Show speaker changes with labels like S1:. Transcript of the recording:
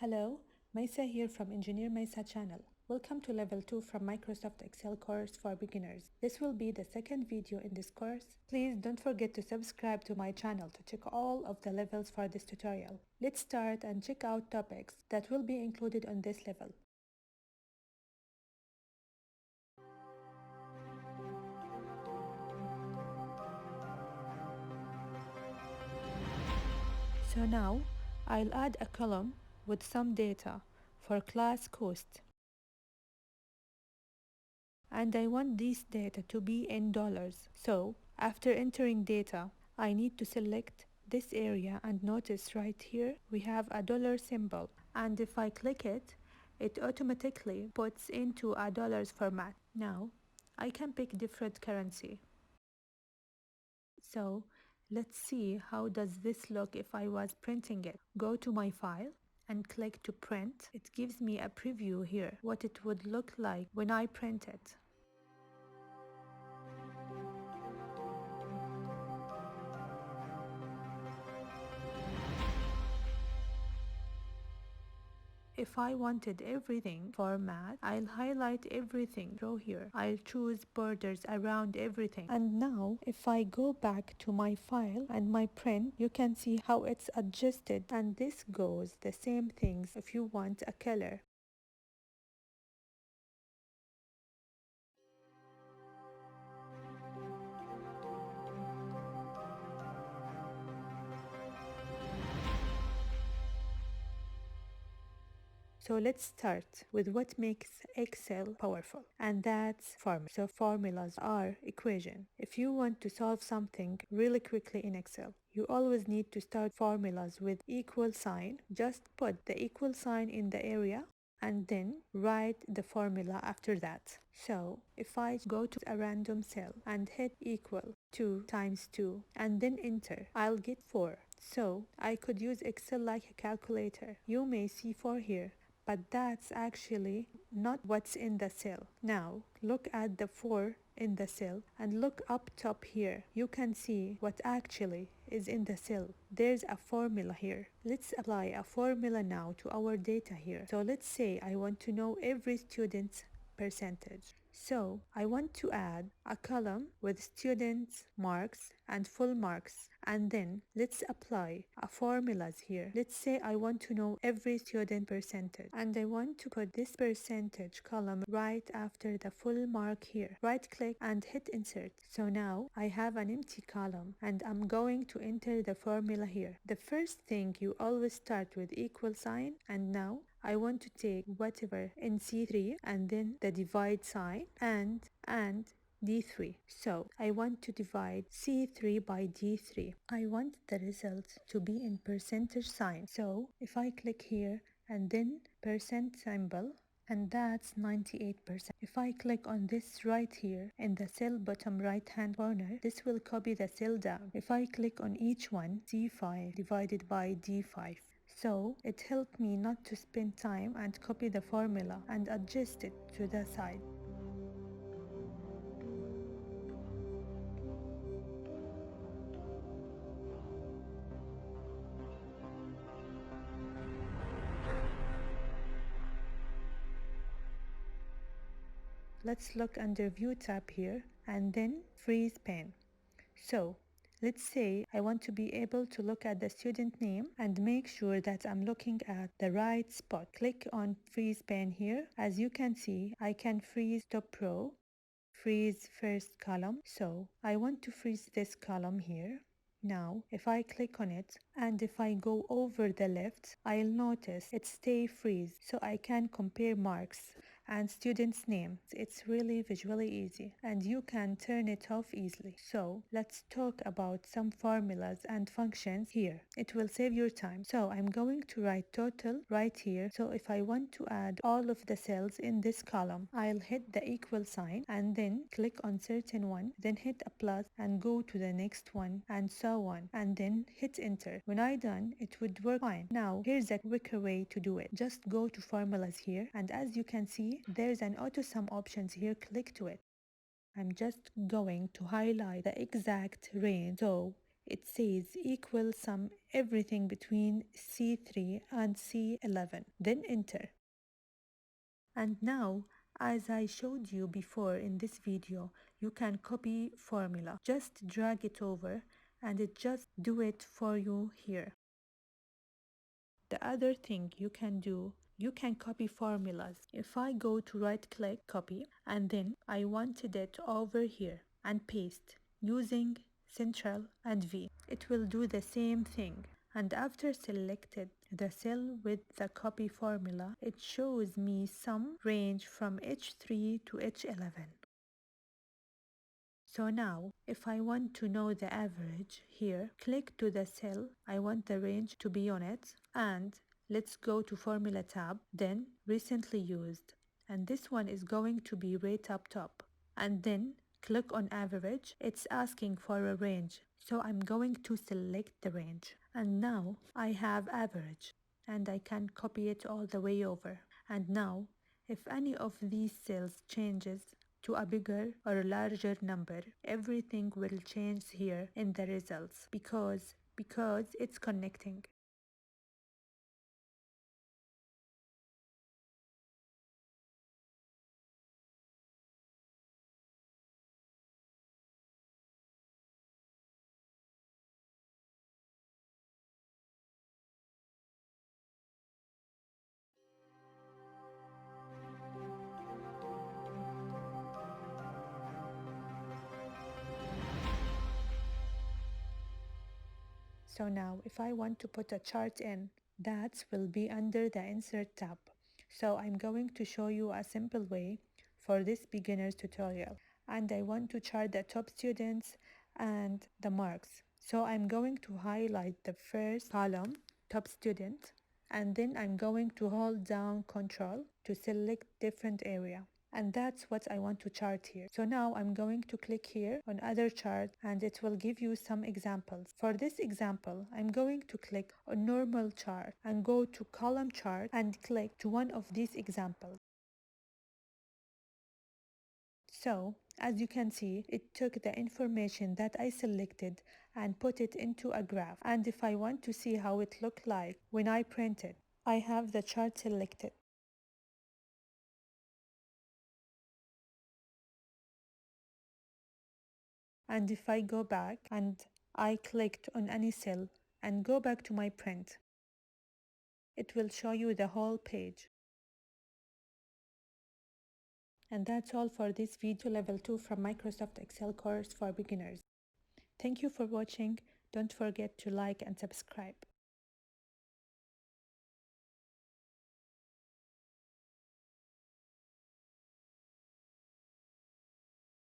S1: Hello, Maisa here from Engineer Maisa channel. Welcome to Level 2 from Microsoft Excel course for beginners. This will be the second video in this course. Please don't forget to subscribe to my channel to check all of the levels for this tutorial. Let's start and check out topics that will be included on this level. So now, I'll add a column with some data for class cost. And I want this data to be in dollars. So, after entering data, I need to select this area and notice right here we have a dollar symbol. And if I click it, it automatically puts into a dollars format. Now, I can pick different currency. So, let's see how does this look if I was printing it. Go to my file and click to print. It gives me a preview here, what it would look like when I print it. If I wanted everything format, I'll highlight everything through here. I'll choose borders around everything. And now, if I go back to my file and my print, you can see how it's adjusted. And this goes the same things if you want a color. So let's start with what makes Excel powerful, and that's formulas. So formulas are equation. If you want to solve something really quickly in Excel, you always need to start formulas with equal sign. Just put the equal sign in the area and then write the formula after that. So if I go to a random cell and hit equal 2 times 2 and then enter, I'll get 4. So I could use Excel like a calculator. You may see 4 here, but that's actually not what's in the cell. Now, look at the 4 in the cell and look up top here. You can see what actually is in the cell. There's a formula here. Let's apply a formula now to our data here. So let's say I want to know every student's percentage. So I want to add a column with students' marks and full marks, and then let's apply a formulas here. Let's say I want to know every student percentage, and I want to put this percentage column right after the full mark here. Right click and hit insert. So now I have an empty column and I'm going to enter the formula here. The first thing, you always start with equal sign, and now I want to take whatever in C3 and then the divide sign and D3. So I want to divide C3 by D3. I want the result to be in percentage sign. So if I click here and then percent symbol, and that's 98%. If I click on this right here in the cell bottom right hand corner, this will copy the cell down. If I click on each one, C5 divided by D5. So it helped me not to spend time and copy the formula and adjust it to the side. Let's look under View tab here and then Freeze Pane. So let's say I want to be able to look at the student name and make sure that I'm looking at the right spot. Click on Freeze Pane here. As you can see, I can freeze top row, freeze first column. So I want to freeze this column here. Now, if I click on it and if I go over the left, I'll notice it stay freeze, so I can compare marks and students' names. It's really visually easy and you can turn it off easily. So let's talk about some formulas and functions here. It will save your time. So I'm going to write total right here. So if I want to add all of the cells in this column, I'll hit the equal sign and then click on certain one, then hit a plus and go to the next one and so on, and then hit enter. When I done, it would work fine. Now here's a quicker way to do it. Just go to formulas here, and as you can see, there's an auto sum options here. Click to it. I'm just going to highlight the exact range. So it says equal sum everything between C3 and C11. Then enter. And now, as I showed you before in this video, you can copy formula. Just drag it over and it just do it for you here. The other thing you can do, you can copy formulas. If I go to right click, copy, and then I wanted it over here and paste using Ctrl and V, it will do the same thing. And after selected the cell with the copy formula, it shows me some range from H3 to H11. So now, if I want to know the average here, click to the cell I want the range to be on it, and let's go to Formula tab, then Recently Used, and this one is going to be right up top. And then click on Average, it's asking for a range, so I'm going to select the range. And now I have Average, and I can copy it all the way over. And now, if any of these cells changes to a bigger or a larger number, everything will change here in the results because it's connecting. So now if I want to put a chart in, that will be under the Insert tab. So I'm going to show you a simple way for this beginner's tutorial. And I want to chart the top students and the marks. So I'm going to highlight the first column, top student, and then I'm going to hold down Control to select different area. And that's what I want to chart here. So now I'm going to click here on other chart and it will give you some examples. For this example, I'm going to click on normal chart and go to column chart and click to one of these examples. So, as you can see, it took the information that I selected and put it into a graph. And if I want to see how it looked like when I print it, I have the chart selected. And if I go back and I clicked on any cell and go back to my print, it will show you the whole page. And that's all for this video level 2 from Microsoft Excel course for beginners. Thank you for watching. Don't forget to like and subscribe.